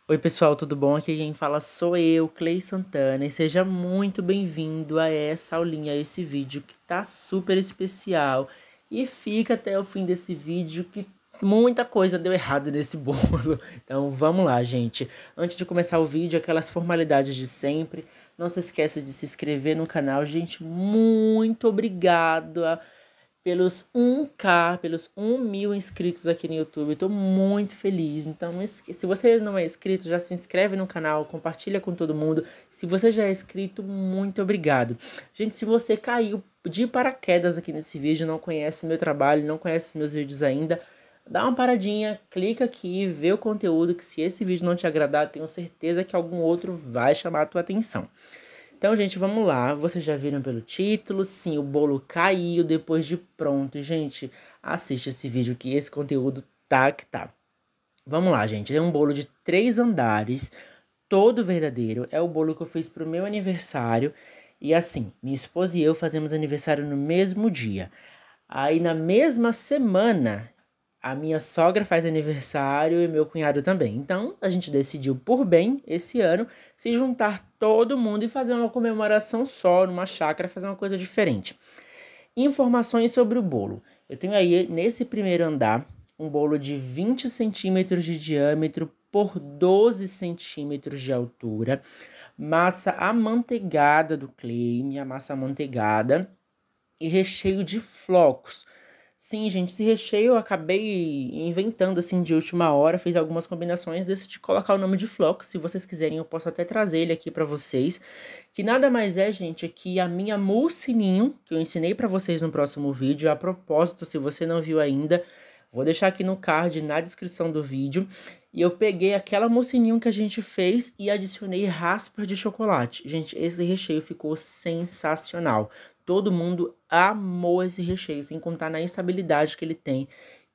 Oi pessoal, tudo bom? Aqui quem fala sou eu, Clay Santana, e seja muito bem-vindo a essa aulinha, a esse vídeo que tá super especial. E fica até o fim desse vídeo que muita coisa deu errado nesse bolo. Então vamos lá, gente. Antes de começar o vídeo, aquelas formalidades de sempre. Não se esqueça de se inscrever no canal, gente. Muito obrigado pelos 1K, pelos 1.000 inscritos aqui no YouTube. Tô muito feliz. Então, se você não é inscrito, já se inscreve no canal, compartilha com todo mundo. Se você já é inscrito, muito obrigado. Gente, se você caiu de paraquedas aqui nesse vídeo, não conhece meu trabalho, não conhece meus vídeos ainda, dá uma paradinha, clica aqui, vê o conteúdo, que se esse vídeo não te agradar, tenho certeza que algum outro vai chamar a tua atenção. Então, gente, vamos lá. Vocês já viram pelo título? Sim, o bolo caiu depois de pronto. Gente, assiste esse vídeo que esse conteúdo tá que tá. Vamos lá, gente. É um bolo de 3 andares, todo verdadeiro. É o bolo que eu fiz pro meu aniversário. E assim, minha esposa e eu fazemos aniversário no mesmo dia. Aí, na mesma semana, a minha sogra faz aniversário e meu cunhado também. Então, a gente decidiu por bem, esse ano, se juntar todo mundo e fazer uma comemoração só, numa chácara, fazer uma coisa diferente. Informações sobre o bolo. Eu tenho aí, nesse primeiro andar, um bolo de 20 centímetros de diâmetro por 12 centímetros de altura. Massa amanteigada do Clay, minha massa amanteigada. E recheio de flocos. Sim, gente, esse recheio eu acabei inventando assim de última hora, fiz algumas combinações, decidi colocar o nome de flocos. Se vocês quiserem, eu posso até trazer ele aqui pra vocês. Que nada mais é, gente, que a minha mousse ninho, que eu ensinei pra vocês no próximo vídeo. A propósito, se você não viu ainda, vou deixar aqui no card, na descrição do vídeo. E eu peguei aquela mousse ninho que a gente fez e adicionei raspas de chocolate. Gente, esse recheio ficou sensacional. Todo mundo amou esse recheio, sem contar na instabilidade que ele tem.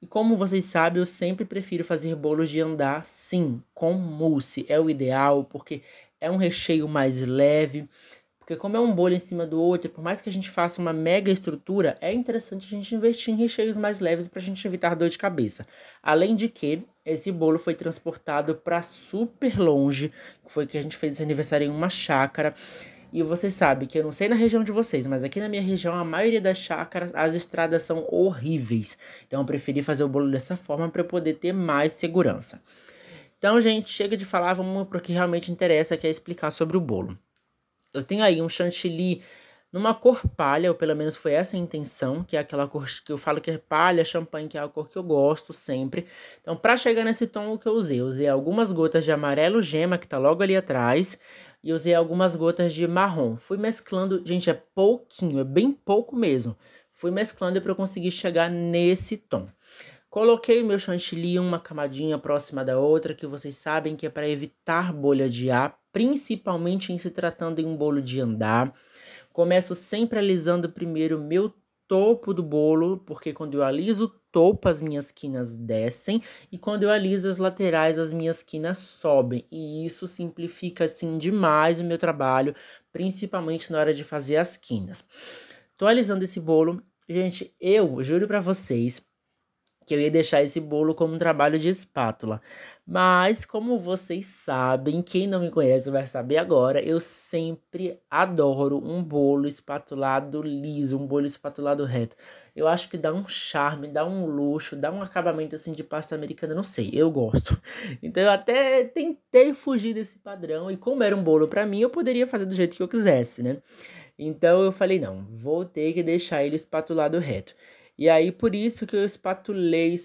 E como vocês sabem, eu sempre prefiro fazer bolos de andar, sim, com mousse. É o ideal, porque é um recheio mais leve. Porque como é um bolo em cima do outro, por mais que a gente faça uma mega estrutura, é interessante a gente investir em recheios mais leves para a gente evitar dor de cabeça. Além de que, esse bolo foi transportado para super longe, que foi que a gente fez esse aniversário em uma chácara. E você sabe que eu não sei na região de vocês, mas aqui na minha região, a maioria das chácaras, as estradas são horríveis. Então eu preferi fazer o bolo dessa forma para eu poder ter mais segurança. Então, gente, chega de falar, vamos para o que realmente interessa, que é explicar sobre o bolo. Eu tenho aí um chantilly numa cor palha, ou pelo menos foi essa a intenção, que é aquela cor que eu falo que é palha, champanhe, que é a cor que eu gosto sempre. Então, para chegar nesse tom, o que eu usei algumas gotas de amarelo gema, que tá logo ali atrás, e usei algumas gotas de marrom. Fui mesclando, gente, é pouquinho, é bem pouco mesmo. Fui mesclando para eu conseguir chegar nesse tom. Coloquei o meu chantilly uma camadinha próxima da outra, que vocês sabem que é para evitar bolha de ar, principalmente em se tratando em um bolo de andar. Começo sempre alisando primeiro o meu topo do bolo, porque quando eu aliso o topo, as minhas quinas descem, e quando eu aliso as laterais, as minhas quinas sobem. E isso simplifica, assim, demais o meu trabalho, principalmente na hora de fazer as quinas. Tô alisando esse bolo. Gente, eu juro pra vocês que eu ia deixar esse bolo como um trabalho de espátula. Mas, como vocês sabem, quem não me conhece vai saber agora, eu sempre adoro um bolo espatulado liso, um bolo espatulado reto. Eu acho que dá um charme, dá um luxo, dá um acabamento assim de pasta americana, não sei, eu gosto. Então eu até tentei fugir desse padrão e como era um bolo pra mim, eu poderia fazer do jeito que eu quisesse, né? Então eu falei, não, vou ter que deixar ele espatulado reto. E aí, por isso que eu espatulei,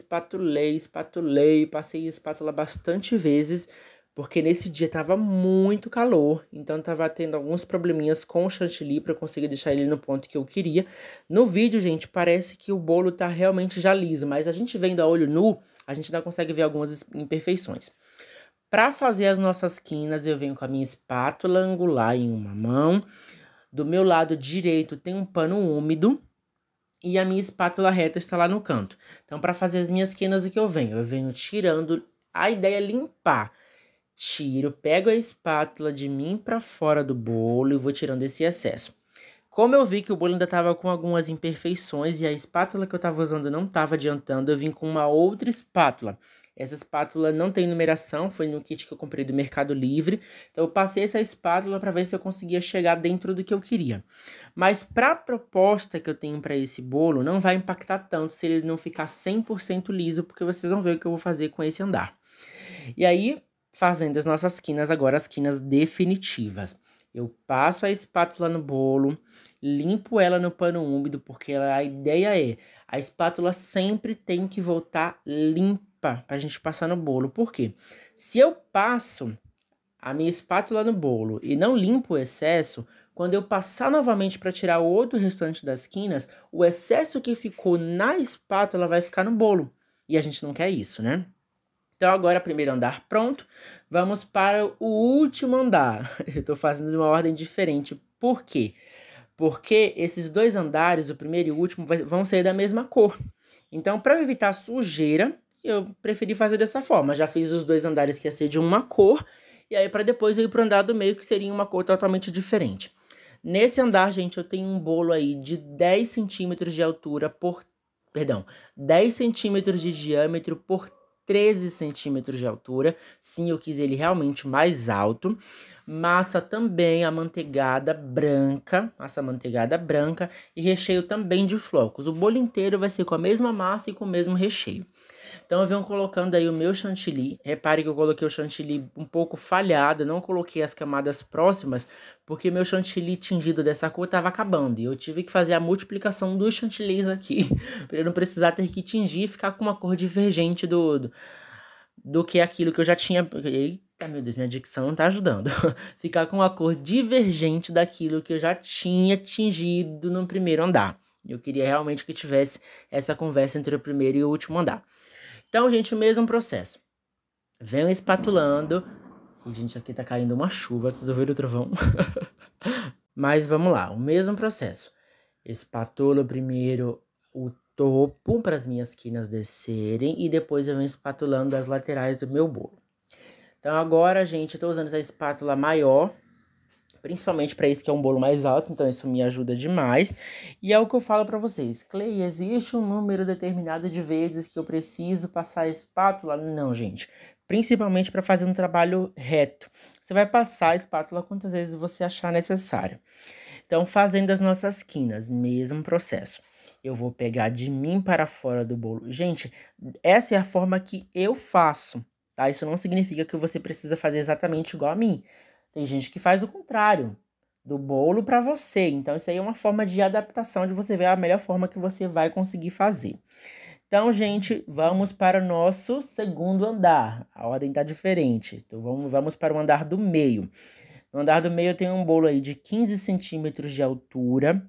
passei a espátula bastante vezes, porque nesse dia tava muito calor, então tava tendo alguns probleminhas com o chantilly para conseguir deixar ele no ponto que eu queria. No vídeo, gente, parece que o bolo tá realmente já liso, mas a gente vendo a olho nu, a gente ainda consegue ver algumas imperfeições. Para fazer as nossas quinas, eu venho com a minha espátula angular em uma mão. Do meu lado direito tem um pano úmido e a minha espátula reta está lá no canto. Então, para fazer as minhas quinas, o que eu venho? Eu venho tirando, a ideia é limpar. Tiro, pego a espátula de mim para fora do bolo e vou tirando esse excesso. Como eu vi que o bolo ainda estava com algumas imperfeições e a espátula que eu estava usando não estava adiantando, eu vim com uma outra espátula. Essa espátula não tem numeração, foi no kit que eu comprei do Mercado Livre. Então eu passei essa espátula para ver se eu conseguia chegar dentro do que eu queria. Mas para a proposta que eu tenho para esse bolo, não vai impactar tanto se ele não ficar 100% liso, porque vocês vão ver o que eu vou fazer com esse andar. E aí, fazendo as nossas quinas agora, as quinas definitivas. Eu passo a espátula no bolo, limpo ela no pano úmido, porque a ideia é, a espátula sempre tem que voltar limpa pra gente passar no bolo. Por quê? Se eu passo a minha espátula no bolo e não limpo o excesso, quando eu passar novamente para tirar o outro restante das quinas, o excesso que ficou na espátula vai ficar no bolo. E a gente não quer isso, né? Então agora, primeiro andar pronto, vamos para o último andar. Eu tô fazendo de uma ordem diferente. Por quê? Porque esses dois andares, o primeiro e o último, vão ser da mesma cor. Então, para evitar sujeira, eu preferi fazer dessa forma. Já fiz os dois andares que ia ser de uma cor, e aí para depois eu ir para o andar do meio, que seria uma cor totalmente diferente. Nesse andar, gente, eu tenho um bolo aí de 10 centímetros de altura por... Perdão, 10 centímetros de diâmetro por 13 centímetros de altura. Sim, eu quis ele realmente mais alto. Massa também amanteigada branca, e recheio também de flocos. O bolo inteiro vai ser com a mesma massa e com o mesmo recheio. Então eu venho colocando aí o meu chantilly. Repare que eu coloquei o chantilly um pouco falhado, não coloquei as camadas próximas, porque meu chantilly tingido dessa cor estava acabando. E eu tive que fazer a multiplicação dos chantillies aqui, para eu não precisar ter que tingir e ficar com uma cor divergente do que aquilo que eu já tinha... Eita, meu Deus, minha dicção não tá ajudando. Ficar com uma cor divergente daquilo que eu já tinha tingido no primeiro andar. Eu queria realmente que tivesse essa conversa entre o primeiro e o último andar. Então, gente, o mesmo processo. Venho espatulando. E, gente, aqui tá caindo uma chuva, vocês ouviram o trovão? Mas vamos lá, o mesmo processo. Espatulo primeiro o topo para as minhas quinas descerem e depois eu venho espatulando as laterais do meu bolo. Então agora, gente, eu tô usando essa espátula maior, principalmente para esse que é um bolo mais alto, então isso me ajuda demais. E é o que eu falo para vocês. Clay, existe um número determinado de vezes que eu preciso passar a espátula? Não, gente. Principalmente para fazer um trabalho reto. Você vai passar a espátula quantas vezes você achar necessário. Então, fazendo as nossas quinas, mesmo processo. Eu vou pegar de mim para fora do bolo. Gente, essa é a forma que eu faço, tá? Isso não significa que você precisa fazer exatamente igual a mim. Tem gente que faz o contrário, do bolo para você. Então, isso aí é uma forma de adaptação, de você ver a melhor forma que você vai conseguir fazer. Então, gente, vamos para o nosso segundo andar. A ordem tá diferente. Então, vamos para o andar do meio. No andar do meio eu tenho um bolo aí de 15 centímetros de altura.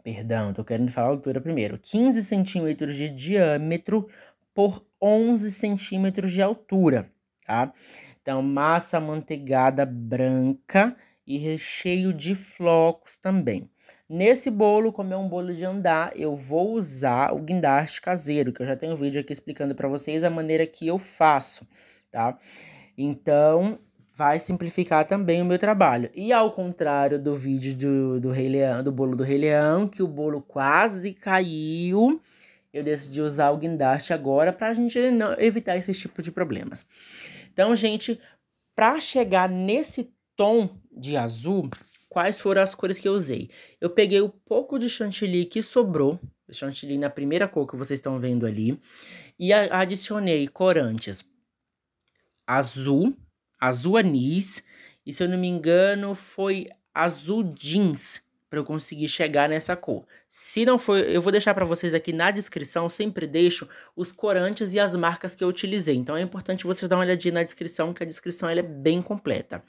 Perdão, tô querendo falar a altura primeiro. 15 centímetros de diâmetro por 11 centímetros de altura, tá? Então, massa amanteigada branca e recheio de flocos também. Nesse bolo, como é um bolo de andar, eu vou usar o guindaste caseiro, que eu já tenho um vídeo aqui explicando para vocês a maneira que eu faço, tá? Então, vai simplificar também o meu trabalho. E ao contrário do vídeo do Rei Leão, do bolo do Rei Leão, que o bolo quase caiu, eu decidi usar o guindaste agora pra gente evitar esse tipo de problemas. Então, gente, pra chegar nesse tom de azul, quais foram as cores que eu usei? Eu peguei o pouco de chantilly que sobrou, chantilly na primeira cor que vocês estão vendo ali, e adicionei corantes azul anis, e se eu não me engano foi azul jeans, para eu conseguir chegar nessa cor. Se não for, eu vou deixar para vocês aqui na descrição, eu sempre deixo os corantes e as marcas que eu utilizei. Então é importante vocês dar uma olhadinha na descrição, que a descrição ela é bem completa.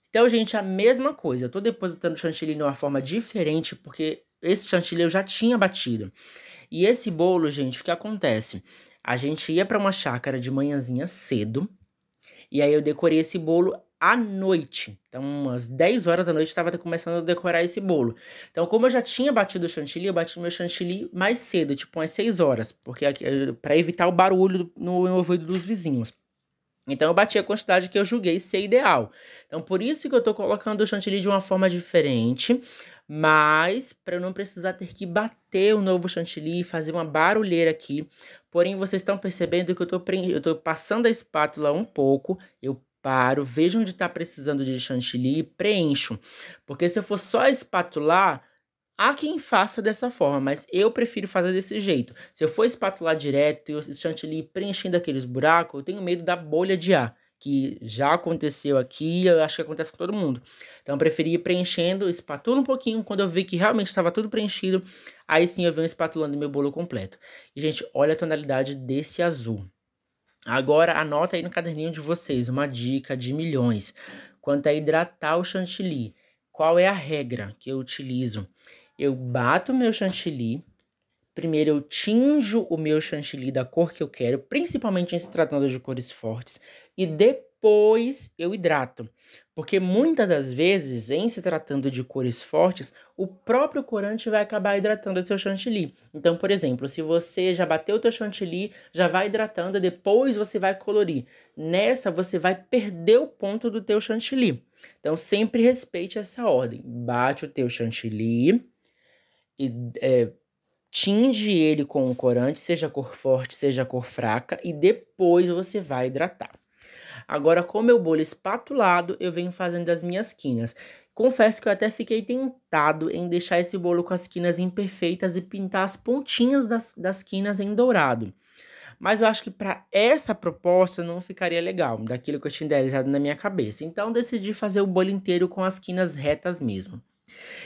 Então, gente, a mesma coisa. Eu tô depositando chantilly de uma forma diferente, porque esse chantilly eu já tinha batido. E esse bolo, gente, o que acontece? A gente ia para uma chácara de manhãzinha cedo, e aí eu decorei esse bolo à noite. Então, umas 10 horas da noite, estava começando a decorar esse bolo. Então, como eu já tinha batido o chantilly, eu bati meu chantilly mais cedo, tipo umas 6 horas. Porque para evitar o barulho no ouvido dos vizinhos. Então, eu bati a quantidade que eu julguei ser ideal. Então, por isso que eu tô colocando o chantilly de uma forma diferente, Mas, para eu não precisar ter que bater o novo chantilly, fazer uma barulheira aqui. Porém, vocês estão percebendo que eu tô passando a espátula um pouco, eu paro, vejo onde está precisando de chantilly e preencho. Porque se eu for só espatular, há quem faça dessa forma, mas eu prefiro fazer desse jeito. Se eu for espatular direto e o chantilly preenchendo aqueles buracos, eu tenho medo da bolha de ar, que já aconteceu aqui, eu acho que acontece com todo mundo. Então eu preferi ir preenchendo, espatula um pouquinho, quando eu vi que realmente estava tudo preenchido, aí sim eu venho espatulando meu bolo completo. E gente, olha a tonalidade desse azul. Agora anota aí no caderninho de vocês uma dica de milhões quanto a hidratar o chantilly. Qual é a regra que eu utilizo? Eu bato o meu chantilly, primeiro eu tinjo o meu chantilly da cor que eu quero, principalmente em se tratando de cores fortes, e depois eu hidrato. Porque muitas das vezes, em se tratando de cores fortes, o próprio corante vai acabar hidratando o seu chantilly. Então, por exemplo, se você já bateu o teu chantilly, já vai hidratando, depois você vai colorir. Nessa, você vai perder o ponto do teu chantilly. Então, sempre respeite essa ordem. Bate o teu chantilly e tinge ele com o corante, seja cor forte, seja cor fraca, e depois você vai hidratar. Agora, com o meu bolo espatulado, eu venho fazendo as minhas quinas. Confesso que eu até fiquei tentado em deixar esse bolo com as quinas imperfeitas e pintar as pontinhas das quinas em dourado. Mas eu acho que para essa proposta não ficaria legal, daquilo que eu tinha idealizado na minha cabeça. Então, decidi fazer o bolo inteiro com as quinas retas mesmo.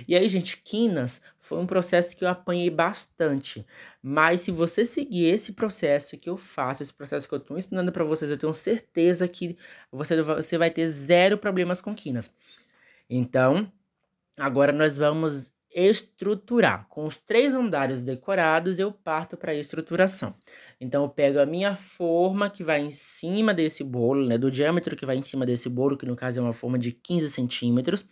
E aí, gente, quinas foi um processo que eu apanhei bastante. Mas se você seguir esse processo que eu faço, esse processo que eu estou ensinando para vocês, eu tenho certeza que você vai ter zero problemas com quinas. Então, agora nós vamos estruturar. Com os 3 andares decorados, eu parto para a estruturação. Então, eu pego a minha forma que vai em cima desse bolo, né? Do diâmetro que vai em cima desse bolo, que no caso é uma forma de 15 centímetros.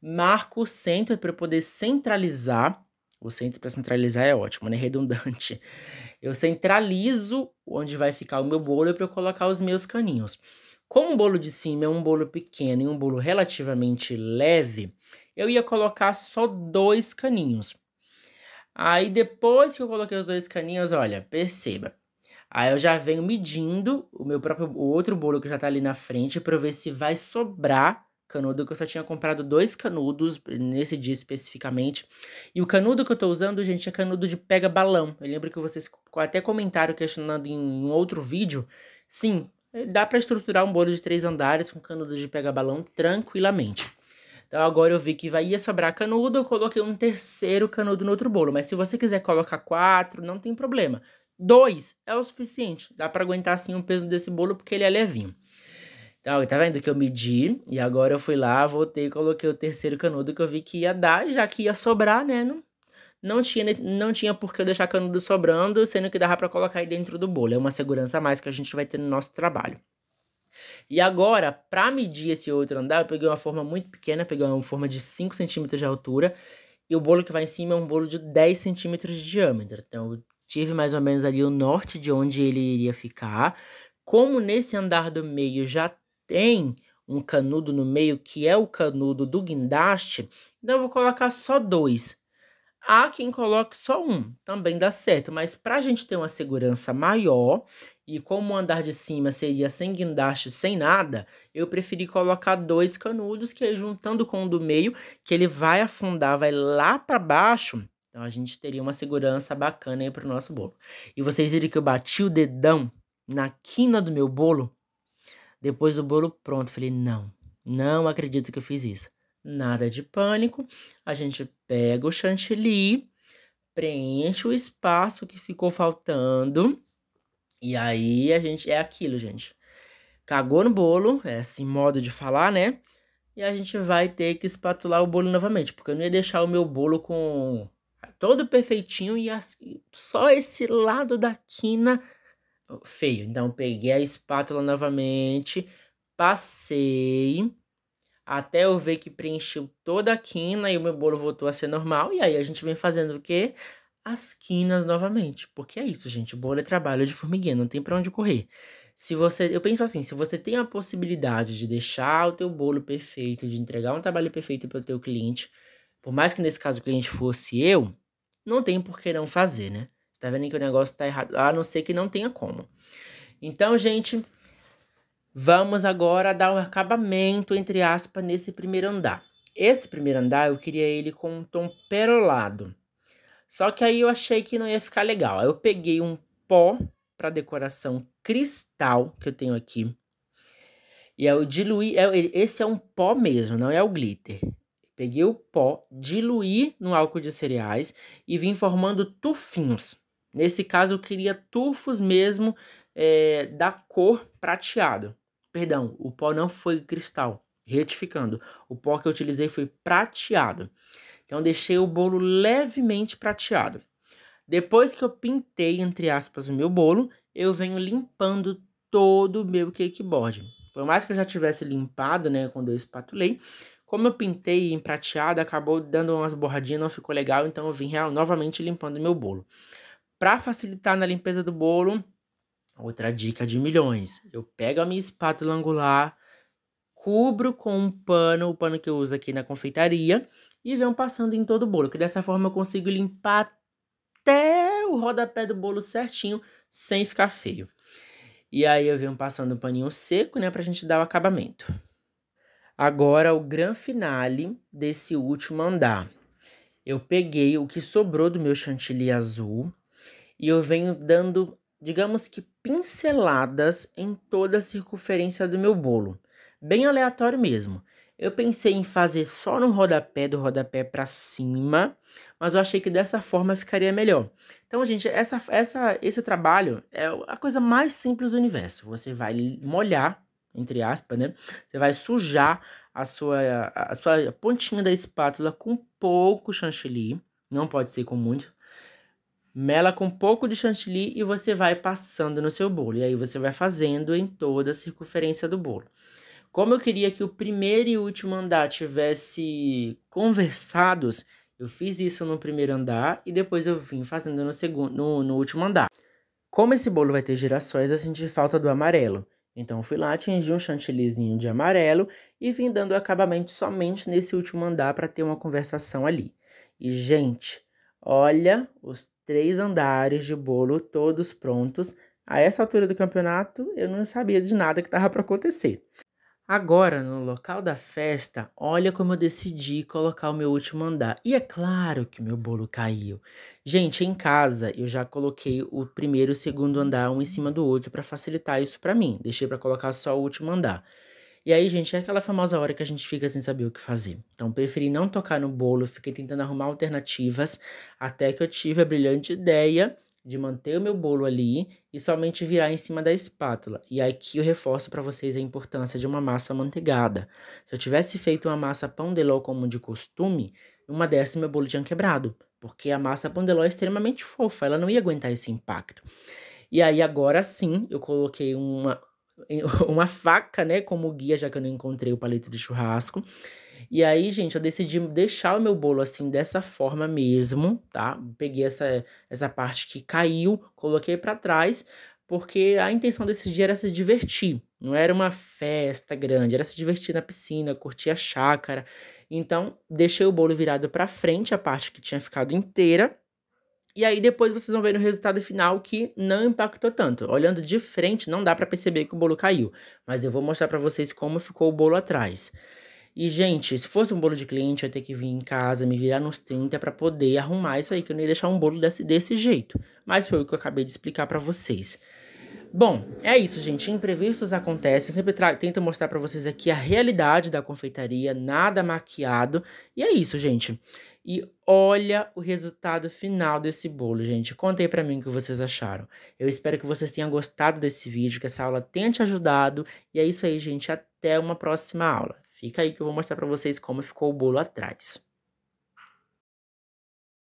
Marco o centro para poder centralizar. O centro para centralizar é ótimo, né? Redundante. Eu centralizo onde vai ficar o meu bolo para eu colocar os meus caninhos. Como o bolo de cima é um bolo pequeno e um bolo relativamente leve, eu ia colocar só 2 caninhos. Aí depois que eu coloquei os 2 caninhos, olha, perceba. Aí eu já venho medindo o outro bolo que já tá ali na frente para ver se vai sobrar canudo, que eu só tinha comprado 2 canudos nesse dia especificamente. E o canudo que eu tô usando, gente, é canudo de pega-balão. Eu lembro que vocês até comentaram questionando em um outro vídeo. Sim, dá para estruturar um bolo de 3 andares com canudo de pega-balão tranquilamente. Então agora eu vi que ia sobrar canudo, eu coloquei um terceiro canudo no outro bolo. Mas se você quiser colocar 4, não tem problema. 2 é o suficiente. Dá para aguentar assim o peso desse bolo porque ele é levinho. Então, tá vendo que eu medi e agora eu fui lá, voltei e coloquei o terceiro canudo que eu vi que ia dar, e já que ia sobrar, né? Não tinha por que eu deixar canudo sobrando, sendo que dava para colocar aí dentro do bolo. É uma segurança a mais que a gente vai ter no nosso trabalho. E agora, para medir esse outro andar, eu peguei uma forma muito pequena, peguei uma forma de 5 centímetros de altura, e o bolo que vai em cima é um bolo de 10 centímetros de diâmetro. Então, eu tive mais ou menos ali o norte de onde ele iria ficar. Como nesse andar do meio já tem um canudo no meio, que é o canudo do guindaste, então eu vou colocar só 2. Há quem coloque só um, também dá certo, mas para a gente ter uma segurança maior, e como o andar de cima seria sem guindaste, sem nada, eu preferi colocar 2 canudos, que aí juntando com o do meio, que ele vai afundar, vai lá para baixo, então a gente teria uma segurança bacana aí para o nosso bolo. E vocês viram que eu bati o dedão na quina do meu bolo, depois do bolo pronto, falei, não acredito que eu fiz isso. Nada de pânico, a gente pega o chantilly, preenche o espaço que ficou faltando, e aí a gente, é aquilo, gente. Cagou no bolo, é assim modo de falar, né? E a gente vai ter que espatular o bolo novamente, porque eu não ia deixar o meu bolo com todo perfeitinho e só esse lado da quina feio. Então peguei a espátula novamente, passei até eu ver que preencheu toda a quina e o meu bolo voltou a ser normal. E aí a gente vem fazendo o quê? As quinas novamente. Porque é isso, gente. O bolo é trabalho de formiguinha, não tem pra onde correr. Eu penso assim, se você tem a possibilidade de deixar o teu bolo perfeito, de entregar um trabalho perfeito para o teu cliente, Por mais que nesse caso o cliente fosse eu, não tem por que não fazer, né? Você tá vendo que o negócio tá errado, a não ser que não tenha como. Então, gente, vamos agora dar um acabamento, entre aspas, nesse primeiro andar. Esse primeiro andar eu queria ele com um tom perolado. Só que aí eu achei que não ia ficar legal. Aí eu peguei um pó para decoração cristal que eu tenho aqui. E aí eu diluí, esse é um pó mesmo, não é o glitter. Peguei o pó, diluí no álcool de cereais e vim formando tufinhos. Nesse caso eu queria tufos mesmo da cor prateado. Perdão, o pó não foi cristal. Retificando, o pó que eu utilizei foi prateado. Então deixei o bolo levemente prateado. Depois que eu pintei, entre aspas, o meu bolo, eu venho limpando todo o meu cakeboard. Por mais que eu já tivesse limpado, né, quando eu espatulei, como eu pintei em prateado, acabou dando umas borradinhas, não ficou legal, então eu vim novamente limpando o meu bolo. Para facilitar na limpeza do bolo, outra dica de milhões, eu pego a minha espátula angular, cubro com um pano, o pano que eu uso aqui na confeitaria, e venho passando em todo o bolo, que dessa forma eu consigo limpar até o rodapé do bolo certinho, sem ficar feio. E aí eu venho passando um paninho seco, né, pra gente dar o acabamento. Agora o gran finale desse último andar. Eu peguei o que sobrou do meu chantilly azul e eu venho dando, digamos que pinceladas em toda a circunferência do meu bolo. Bem aleatório mesmo. Eu pensei em fazer só no rodapé, do rodapé para cima, mas eu achei que dessa forma ficaria melhor. Então, gente, esse trabalho é a coisa mais simples do universo. Você vai molhar, entre aspas, né? Você vai sujar a sua pontinha da espátula com pouco chantilly, não pode ser com muito. Mela com um pouco de chantilly e você vai passando no seu bolo. E aí você vai fazendo em toda a circunferência do bolo. Como eu queria que o primeiro e o último andar tivesse conversados, eu fiz isso no primeiro andar e depois eu vim fazendo no segundo, no último andar. Como esse bolo vai ter girassóis, eu senti falta do amarelo. Então eu fui lá, atingi um chantillyzinho de amarelo e vim dando acabamento somente nesse último andar para ter uma conversação ali. E, gente, olha os 3 andares de bolo todos prontos. A essa altura do campeonato, eu não sabia de nada que estava para acontecer. Agora, no local da festa, olha como eu decidi colocar o meu último andar. E é claro que o meu bolo caiu. Gente, em casa eu já coloquei o primeiro e o segundo andar um em cima do outro para facilitar isso para mim. Deixei para colocar só o último andar. E aí, gente, é aquela famosa hora que a gente fica sem saber o que fazer. Então, preferi não tocar no bolo, fiquei tentando arrumar alternativas, até que eu tive a brilhante ideia de manter o meu bolo ali e somente virar em cima da espátula. E aqui eu reforço para vocês a importância de uma massa amanteigada. Se eu tivesse feito uma massa pão de ló como de costume, uma dessas meu bolo tinha quebrado, porque a massa pão de ló é extremamente fofa, ela não ia aguentar esse impacto. E aí agora sim, eu coloquei uma faca, né, como guia, já que eu não encontrei o palito de churrasco. E aí, gente, eu decidi deixar o meu bolo assim, dessa forma mesmo, tá? Peguei essa parte que caiu, coloquei pra trás, porque a intenção desse dia era se divertir. Não era uma festa grande, era se divertir na piscina, curtir a chácara. Então, deixei o bolo virado pra frente, a parte que tinha ficado inteira. E aí depois vocês vão ver no resultado final que não impactou tanto. Olhando de frente, não dá pra perceber que o bolo caiu. Mas eu vou mostrar pra vocês como ficou o bolo atrás. E, gente, se fosse um bolo de cliente, eu ia ter que vir em casa, me virar nos 30 pra poder arrumar isso aí, que eu não ia deixar um bolo desse jeito. Mas foi o que eu acabei de explicar pra vocês. Bom, é isso, gente. Imprevistos acontecem. Eu sempre tento mostrar pra vocês aqui a realidade da confeitaria, nada maquiado. E é isso, gente. E olha o resultado final desse bolo, gente. Conta aí pra mim o que vocês acharam. Eu espero que vocês tenham gostado desse vídeo, que essa aula tenha te ajudado. E é isso aí, gente. Até uma próxima aula. Fica aí que eu vou mostrar pra vocês como ficou o bolo atrás.